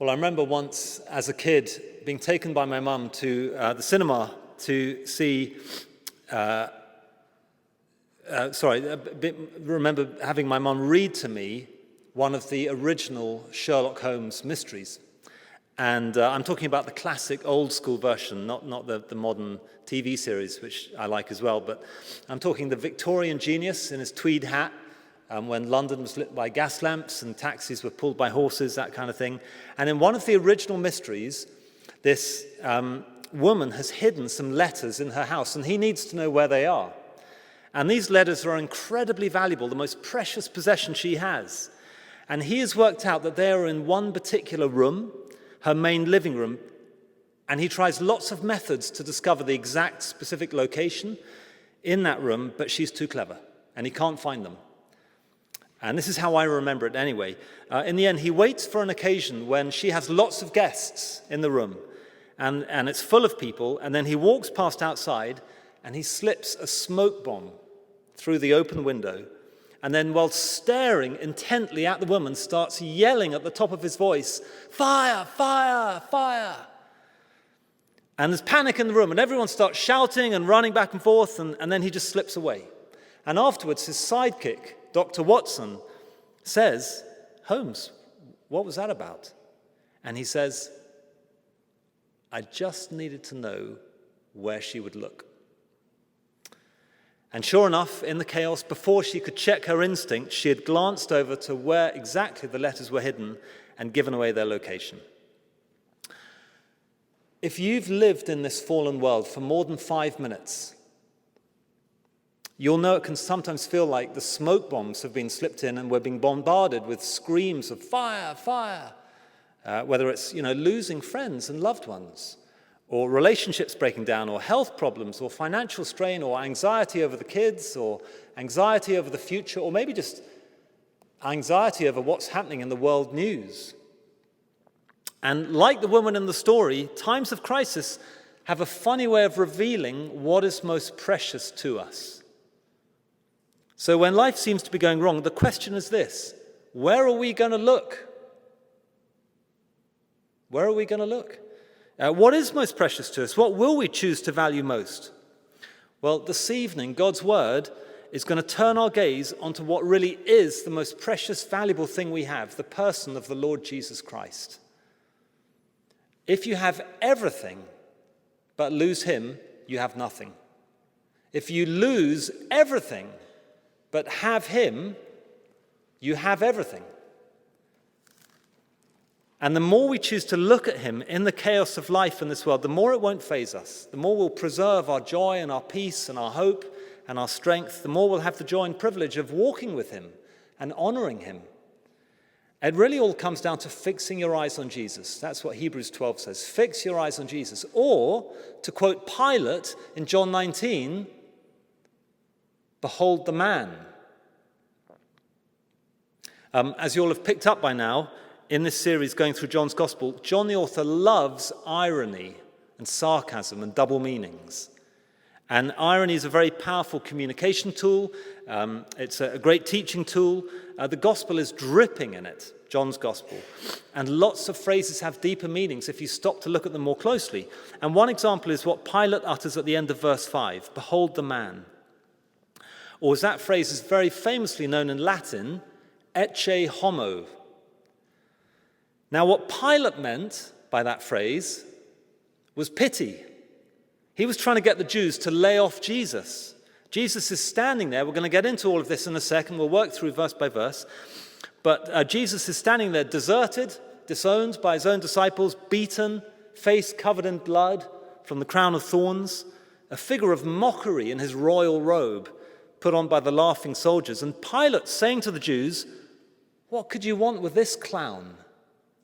Well, I remember once as a kid being taken by my mum to the cinema to see, remember having my mum read to me one of the original Sherlock Holmes mysteries. And I'm talking about the classic old school version, not the modern TV series, which I like as well, but I'm talking the Victorian genius in his tweed hat, when London was lit by gas lamps and taxis were pulled by horses, that kind of thing. And in one of the original mysteries, this woman has hidden some letters in her house, and he needs to know where they are. And these letters are incredibly valuable, the most precious possession she has. And he has worked out that they are in one particular room, her main living room, and he tries lots of methods to discover the exact specific location in that room, but she's too clever, and he can't find them. And this is how I remember it anyway. In the end, he waits for an occasion when she has lots of guests in the room, and it's full of people, and then he walks past outside, and he slips a smoke bomb through the open window, and then while staring intently at the woman, starts yelling at the top of his voice, "Fire, fire, fire!" And there's panic in the room, and everyone starts shouting and running back and forth, and then he just slips away. And afterwards, his sidekick, Dr. Watson, says, "Holmes, what was that about?" And he says, "I just needed to know where she would look." And sure enough, in the chaos, before she could check her instinct, she had glanced over to where exactly the letters were hidden and given away their location. If you've lived in this fallen world for more than 5 minutes, you'll know it can sometimes feel like the smoke bombs have been slipped in and we're being bombarded with screams of fire, fire, whether it's losing friends and loved ones, or relationships breaking down, or health problems, or financial strain, or anxiety over the kids, or anxiety over the future, or maybe just anxiety over what's happening in the world news. And like the woman in the story, times of crisis have a funny way of revealing what is most precious to us. So when life seems to be going wrong, the question is this: where are we going to look? Where are we going to look? What is most precious to us? What will we choose to value most? Well, this evening, God's word is going to turn our gaze onto what really is the most precious, valuable thing we have, the person of the Lord Jesus Christ. If you have everything but lose him, you have nothing. If you lose everything but have him, you have everything. And the more we choose to look at him in the chaos of life in this world, the more it won't faze us, the more we'll preserve our joy and our peace and our hope and our strength, the more we'll have the joy and privilege of walking with him and honoring him. It really all comes down to fixing your eyes on Jesus. That's what Hebrews 12 says. Fix your eyes on Jesus. Or, to quote Pilate in John 19, behold the man. As you all have picked up by now, in this series going through John's Gospel, John the author loves irony and sarcasm and double meanings. And irony is a very powerful communication tool. It's a great teaching tool. The Gospel is dripping in it, John's Gospel. And lots of phrases have deeper meanings if you stop to look at them more closely. And one example is what Pilate utters at the end of verse 5, behold the man. Or as that phrase is very famously known in Latin, ecce homo. Now, what Pilate meant by that phrase was pity. He was trying to get the Jews to lay off Jesus. Jesus is standing there. We're going to get into all of this in a second. We'll work through verse by verse. But Jesus is standing there deserted, disowned by his own disciples, beaten, face covered in blood from the crown of thorns, a figure of mockery in his royal robe put on by the laughing soldiers. And Pilate saying to the Jews, "What could you want with this clown?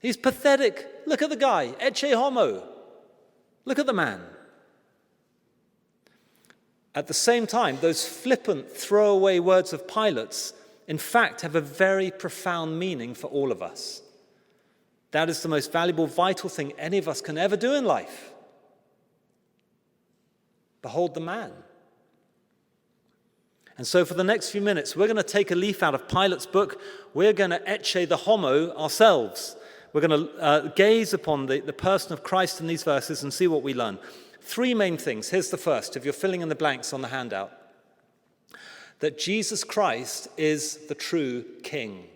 He's pathetic. Look at the guy, ecce homo. Look at the man." At the same time, those flippant, throwaway words of Pilate's, in fact, have a very profound meaning for all of us. That is the most valuable, vital thing any of us can ever do in life. Behold the man. And so for the next few minutes, we're going to take a leaf out of Pilate's book. We're going to ecce the homo ourselves. we're going to gaze upon the person of Christ in these verses and see what we learn. Three main things. Here's the first, if you're filling in the blanks on the handout. That Jesus Christ is the true King.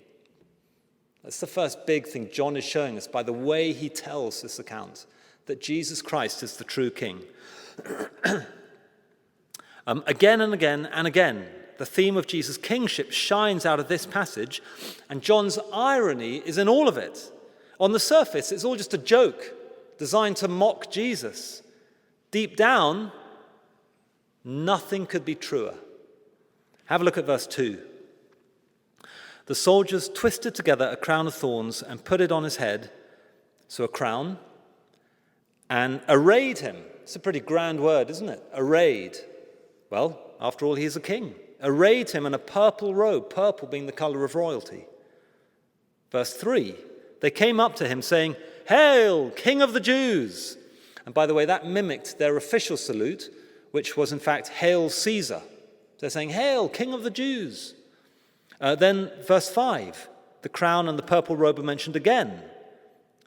That's the first big thing John is showing us by the way he tells this account, that Jesus Christ is the true King. Again and again and again, the theme of Jesus' kingship shines out of this passage, and John's irony is in all of it. On the surface, it's all just a joke designed to mock Jesus. Deep down, nothing could be truer. Have a look at verse 2. The soldiers twisted together a crown of thorns and put it on his head, so a crown, and arrayed him. It's a pretty grand word, isn't it? Arrayed. Well, after all, he is a king. Arrayed him in a purple robe, purple being the color of royalty. Verse 3, they came up to him saying, "Hail, King of the Jews!" And by the way, that mimicked their official salute, which was in fact, "Hail Caesar." They're saying, "Hail, King of the Jews." Then verse 5, the crown and the purple robe are mentioned again.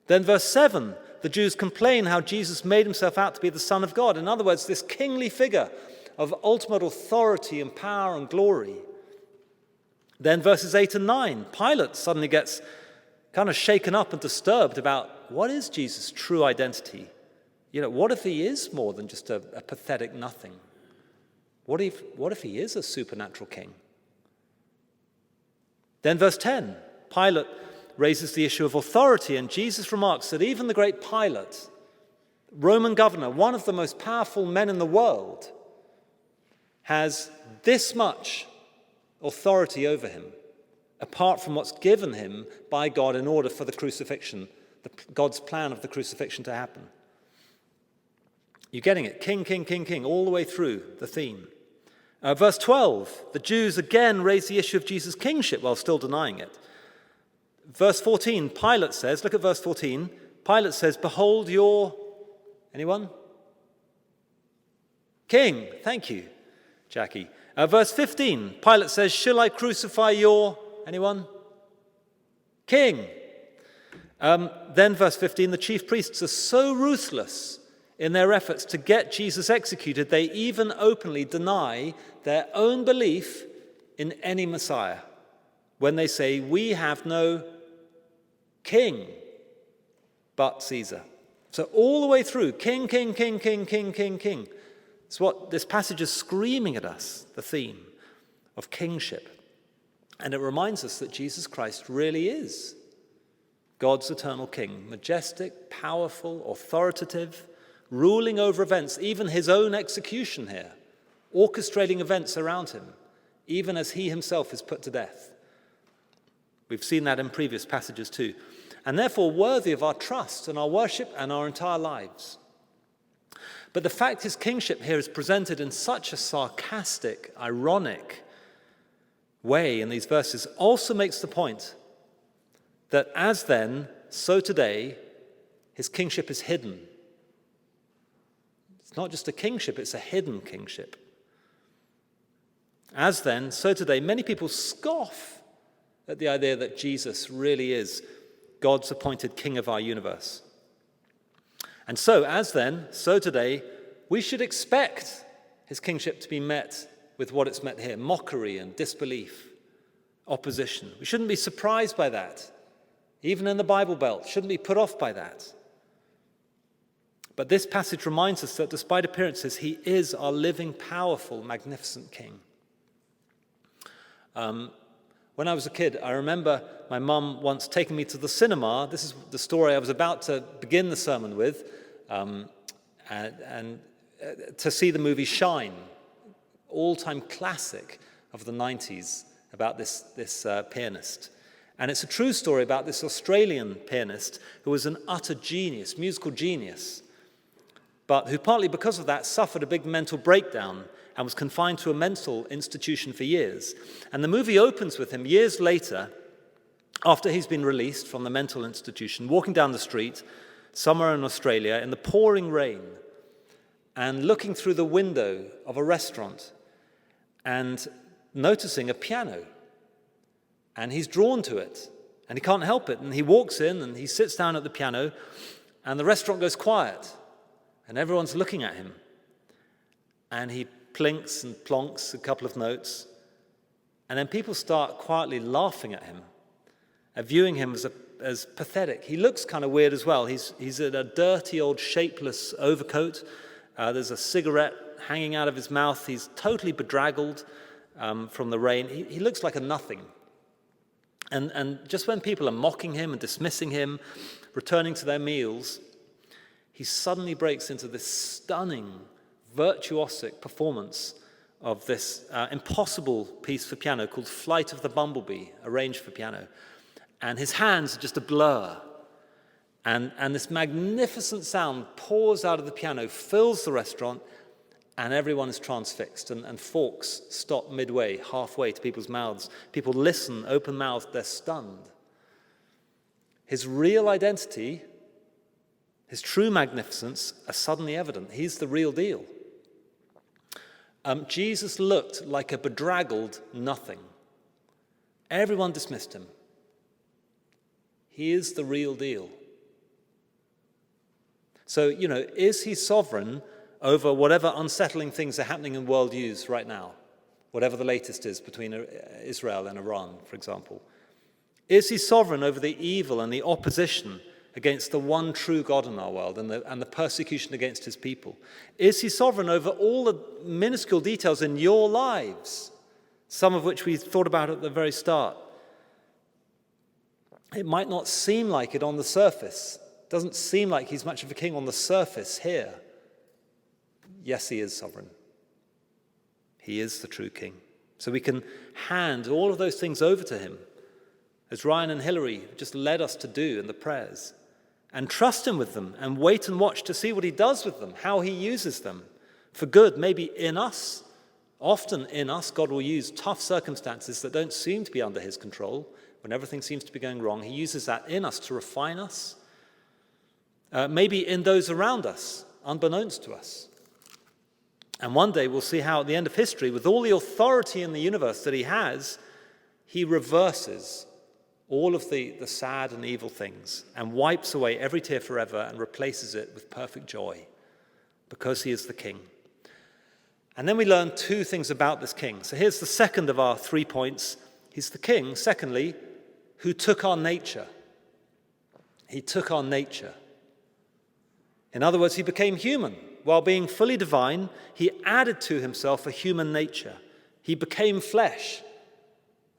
Then verse 7, the Jews complain how Jesus made himself out to be the Son of God. In other words, this kingly figure of ultimate authority and power and glory. Then verses 8 and 9, Pilate suddenly gets kind of shaken up and disturbed about what is Jesus' true identity? What if he is more than just a pathetic nothing? What if he is a supernatural king? Then verse 10, Pilate raises the issue of authority, and Jesus remarks that even the great Pilate, Roman governor, one of the most powerful men in the world, has this much authority over him, apart from what's given him by God in order for the crucifixion, God's plan of the crucifixion to happen. You're getting it? King, king, king, king, all the way through the theme. Verse 12, the Jews again raise the issue of Jesus' kingship while still denying it. Verse 14, Pilate says, look at verse 14, Pilate says, "Behold your," anyone? "King." Thank you, Jackie. Verse 15, Pilate says, "Shall I crucify your," anyone? "King." Then verse 15, the chief priests are so ruthless in their efforts to get Jesus executed, they even openly deny their own belief in any Messiah when they say, "We have no king but Caesar." So all the way through, king, king, king, king, king, king, king. It's what this passage is screaming at us, the theme of kingship. And it reminds us that Jesus Christ really is God's eternal king, majestic, powerful, authoritative, ruling over events, even his own execution here, orchestrating events around him, even as he himself is put to death. We've seen that in previous passages too, and therefore worthy of our trust and our worship and our entire lives. But the fact his kingship here is presented in such a sarcastic, ironic way in these verses also makes the point that as then, so today, his kingship is hidden. It's not just a kingship, it's a hidden kingship. As then, so today, many people scoff at the idea that Jesus really is God's appointed king of our universe. And so, as then, so today, we should expect his kingship to be met with what it's met here, mockery and disbelief, opposition. We shouldn't be surprised by that. Even in the Bible Belt, shouldn't be put off by that. But this passage reminds us that despite appearances, he is our living, powerful, magnificent king. When I was a kid, I remember my mum once taking me to the cinema. This is the story I was about to begin the sermon with, and to see the movie Shine, all-time classic of the 90s about this pianist. And it's a true story about this Australian pianist who was an utter genius, musical genius, but who partly because of that suffered a big mental breakdown and was confined to a mental institution for years. And the movie opens with him years later, after he's been released from the mental institution, walking down the street somewhere in Australia in the pouring rain and looking through the window of a restaurant and noticing a piano. And he's drawn to it And he can't help it. And he walks in and he sits down at the piano, and the restaurant goes quiet. And everyone's looking at him. And he plinks and plonks a couple of notes. And then people start quietly laughing at him, viewing him as pathetic. He looks kind of weird as well. He's in a dirty old shapeless overcoat. There's a cigarette hanging out of his mouth. He's totally bedraggled from the rain. He looks like a nothing. And just when people are mocking him and dismissing him, returning to their meals, he suddenly breaks into this stunning, virtuosic performance of this impossible piece for piano called Flight of the Bumblebee, arranged for piano. And his hands are just a blur. And this magnificent sound pours out of the piano, fills the restaurant, and everyone is transfixed. And forks stop midway, halfway to people's mouths. People listen, open-mouthed, they're stunned. His real identity, his true magnificence, are suddenly evident. He's the real deal. Jesus looked like a bedraggled nothing. Everyone dismissed him. He is the real deal. So, is he sovereign over whatever unsettling things are happening in world news right now? Whatever the latest is between Israel and Iran, for example. Is he sovereign over the evil and the opposition against the one true God in our world and the persecution against his people? Is he sovereign over all the minuscule details in your lives, some of which we thought about at the very start? It might not seem like it on the surface. It doesn't seem like he's much of a king on the surface here. Yes, he is sovereign. He is the true king. So we can hand all of those things over to him, as Ryan and Hillary just led us to do in the prayers, and trust him with them and wait and watch to see what he does with them, how he uses them for good, maybe in us. Often in us, God will use tough circumstances that don't seem to be under his control. When everything seems to be going wrong, he uses that in us to refine us. Maybe in those around us, unbeknownst to us. And one day we'll see how at the end of history, with all the authority in the universe that he has, he reverses all of the sad and evil things and wipes away every tear forever and replaces it with perfect joy because he is the king. And then we learn two things about this king. So here's the second of our 3 points. He's the king, secondly, who took our nature. He took our nature. In other words, he became human. While being fully divine, he added to himself a human nature. He became flesh,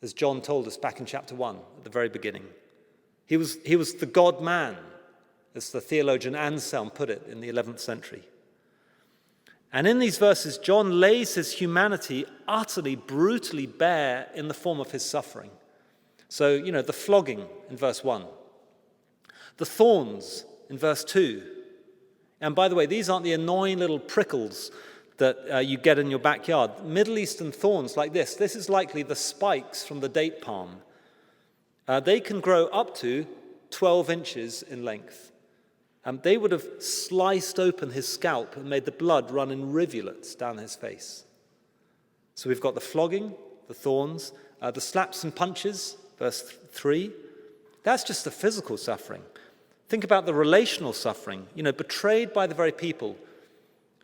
as John told us back in chapter 1 at the very beginning. He was the God-man, as the theologian Anselm put it in the 11th century. And in these verses, John lays his humanity utterly, brutally bare in the form of his suffering. So, the flogging in verse 1, the thorns in verse 2. And by the way, these aren't the annoying little prickles that you get in your backyard. Middle Eastern thorns like this is likely the spikes from the date palm. They can grow up to 12 inches in length. They would have sliced open his scalp and made the blood run in rivulets down his face. So we've got the flogging, the thorns, the slaps and punches, verse 3. That's just the physical suffering. Think about the relational suffering, betrayed by the very people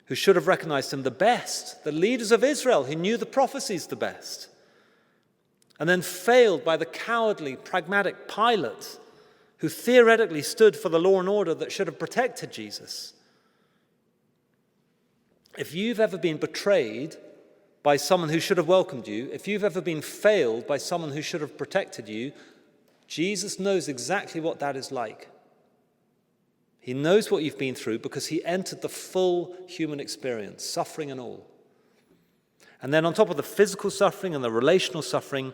who should have recognized him the best, the leaders of Israel who knew the prophecies the best, and then failed by the cowardly, pragmatic Pilate who theoretically stood for the law and order that should have protected Jesus. If you've ever been betrayed by someone who should have welcomed you, if you've ever been failed by someone who should have protected you, Jesus knows exactly what that is like. He knows what you've been through because he entered the full human experience, suffering and all. And then on top of the physical suffering and the relational suffering,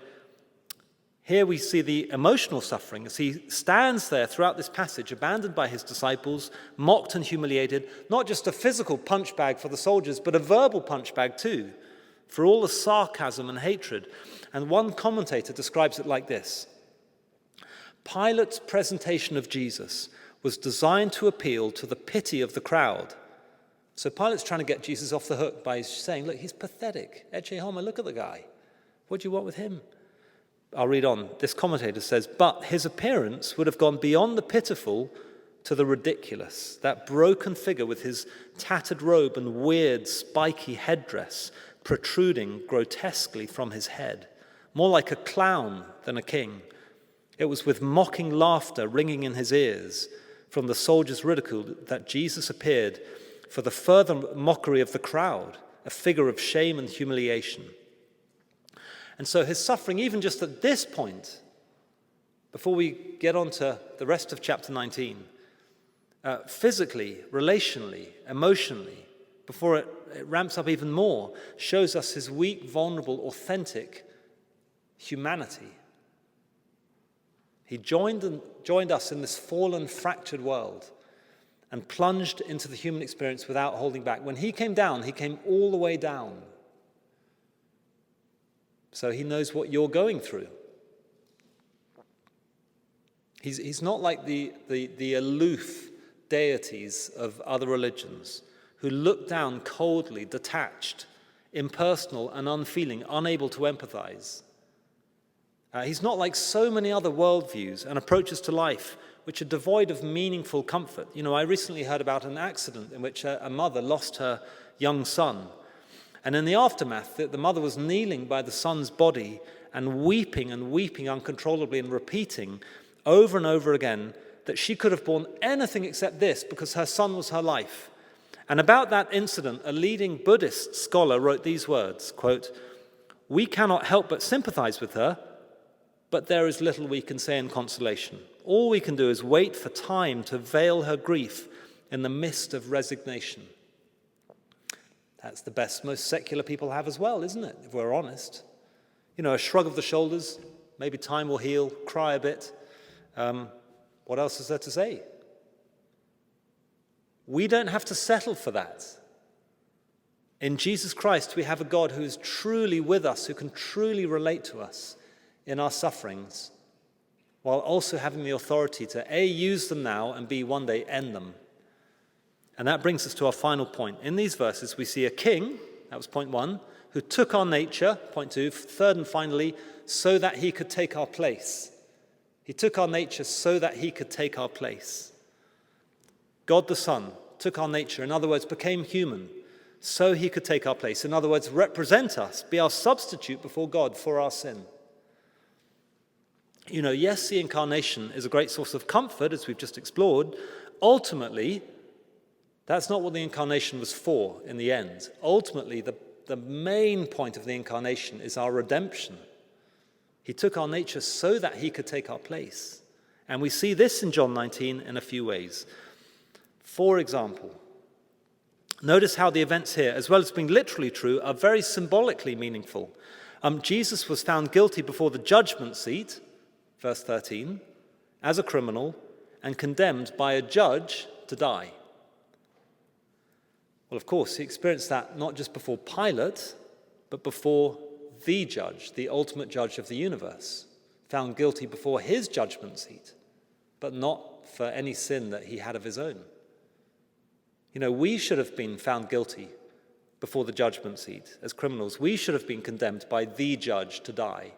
here we see the emotional suffering as he stands there throughout this passage, abandoned by his disciples, mocked and humiliated, not just a physical punch bag for the soldiers, but a verbal punch bag too, for all the sarcasm and hatred. And one commentator describes it like this: Pilate's presentation of Jesus was designed to appeal to the pity of the crowd. So Pilate's trying to get Jesus off the hook by saying, look, he's pathetic. Ecce homo, look at the guy. What do you want with him? I'll read on. This commentator says, but his appearance would have gone beyond the pitiful to the ridiculous. That broken figure with his tattered robe and weird, spiky headdress protruding grotesquely from his head, more like a clown than a king. It was with mocking laughter ringing in his ears from the soldiers' ridicule that Jesus appeared for the further mockery of the crowd, a figure of shame and humiliation. And so his suffering, even just at this point, before we get on to the rest of chapter 19, physically, relationally, emotionally, before it ramps up even more, shows us his weak, vulnerable, authentic humanity. He joined us in this fallen, fractured world and plunged into the human experience without holding back. When he came down, he came all the way down. So he knows what you're going through. He's not like the aloof deities of other religions who look down coldly, detached, impersonal and unfeeling, unable to empathize. He's not like so many other worldviews and approaches to life which are devoid of meaningful comfort. You know, I recently heard about an accident in which a mother lost her young son. And in the aftermath, the mother was kneeling by the son's body and weeping uncontrollably and repeating over and over again that she could have borne anything except this because her son was her life. And about that incident, a leading Buddhist scholar wrote these words, quote, "We cannot help but sympathize with her, but there is little we can say in consolation. All we can do is wait for time to veil her grief in the mist of resignation." That's the best most secular people have as well, isn't it, if we're honest? You know, a shrug of the shoulders, maybe time will heal, cry a bit. What else is there to say? We don't have to settle for that. In Jesus Christ, we have a God who is truly with us, who can truly relate to us in our sufferings, while also having the authority to A, use them now, and B, one day end them. And that brings us to our final point. In these verses, we see a king, that was point one, who took our nature, point two, third and finally, so that he could take our place. He took our nature so that he could take our place. God the Son took our nature, in other words, became human, so he could take our place. In other words, represent us, be our substitute before God for our sin. You know, yes, the incarnation is a great source of comfort, as we've just explored. Ultimately, that's not what the incarnation was for in the end. Ultimately, the main point of the incarnation is our redemption. He took our nature so that he could take our place. And we see this in John 19 in a few ways. For example, notice how the events here, as well as being literally true, are very symbolically meaningful. Jesus was found guilty before the judgment seat, verse 13, as a criminal and condemned by a judge to die. Well, of course, he experienced that not just before Pilate, but before the judge, the ultimate judge of the universe, found guilty before his judgment seat, but not for any sin that he had of his own. You know, we should have been found guilty before the judgment seat as criminals. We should have been condemned by the judge to die.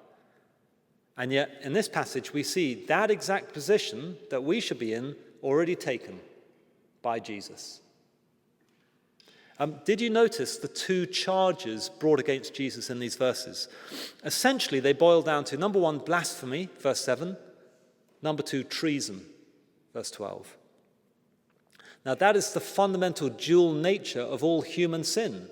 And yet, in this passage, we see that exact position that we should be in already taken by Jesus. Did you notice the two charges brought against Jesus in these verses? Essentially, they boil down to, number one, blasphemy, verse 7. Number two, treason, verse 12. Now, that is the fundamental dual nature of all human sin.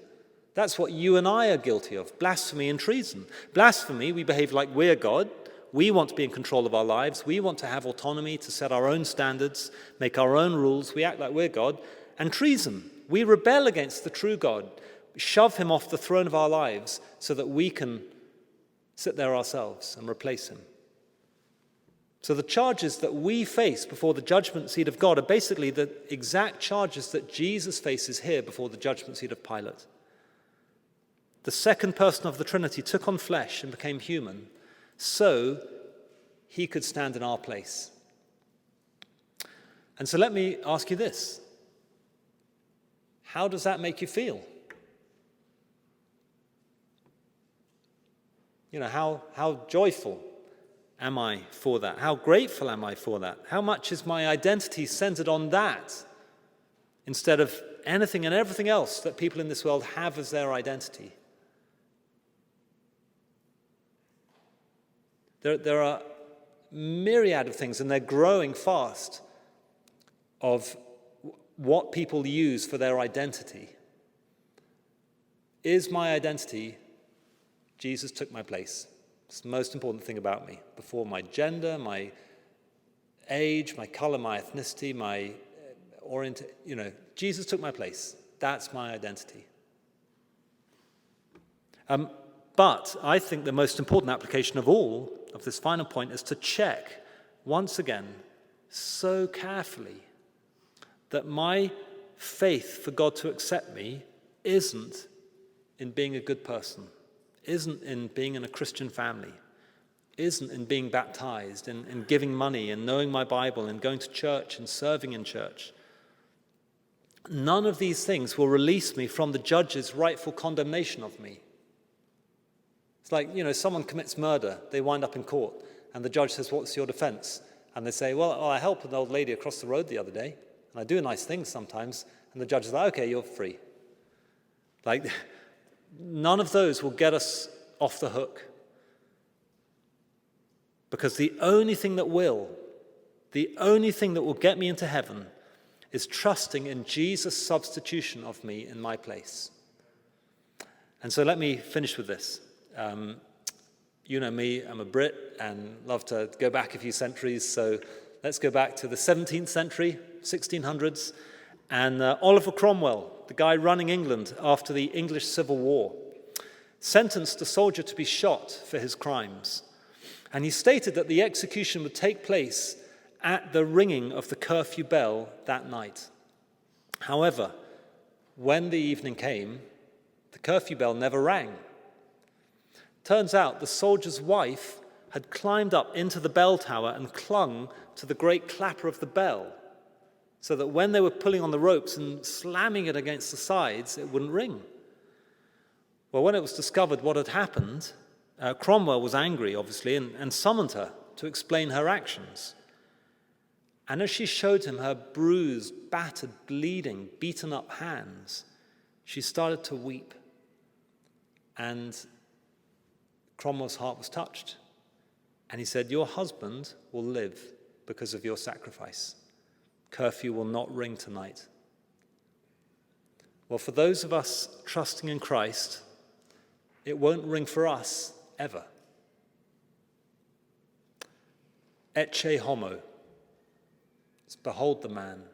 That's what you and I are guilty of, blasphemy and treason. Blasphemy, we behave like we're God. We want to be in control of our lives. We want to have autonomy to set our own standards, make our own rules. We act like we're God. And treason, we rebel against the true God, shove him off the throne of our lives so that we can sit there ourselves and replace him. So the charges that we face before the judgment seat of God are basically the exact charges that Jesus faces here before the judgment seat of Pilate. The second person of the Trinity took on flesh and became human so he could stand in our place. And so let me ask you this. How does that make you feel? You know, how joyful, am I for that? How grateful am I for that? How much is my identity centered on that instead of anything and everything else that people in this world have as their identity? There are myriad of things, and they're growing fast, of what people use for their identity. Is my identity, Jesus took my place? It's the most important thing about me. Before my gender, my age, my color, my ethnicity, my Jesus took my place. That's my identity. But I think the most important application of all of this final point is to check once again so carefully that my faith for God to accept me isn't in being a good person, isn't in being in a Christian family, isn't in being baptized, in giving money and knowing my Bible and going to church and serving in church. None of these things will release me from the judge's rightful condemnation of me. It's like, someone commits murder, they wind up in court, and the judge says, "What's your defense?" And they say, well, I helped an old lady across the road the other day, and I do nice things sometimes. And the judge is like, "Okay, you're free." Like, none of those will get us off the hook. Because the only thing that will get me into heaven is trusting in Jesus' substitution of me in my place. And so let me finish with this. You know me, I'm a Brit and love to go back a few centuries. So let's go back to the 17th century, 1600s, and Oliver Cromwell, the guy running England after the English Civil War, sentenced a soldier to be shot for his crimes. And he stated that the execution would take place at the ringing of the curfew bell that night. However, when the evening came, the curfew bell never rang. Turns out the soldier's wife had climbed up into the bell tower and clung to the great clapper of the bell, so that when they were pulling on the ropes and slamming it against the sides, it wouldn't ring. Well, when it was discovered what had happened, Cromwell was angry, obviously, and summoned her to explain her actions. And as she showed him her bruised, battered, bleeding, beaten up hands, she started to weep. And Cromwell's heart was touched. And he said, "Your husband will live because of your sacrifice. Curfew will not ring tonight." Well, for those of us trusting in Christ, it won't ring for us ever. Ecce homo. It's behold the man.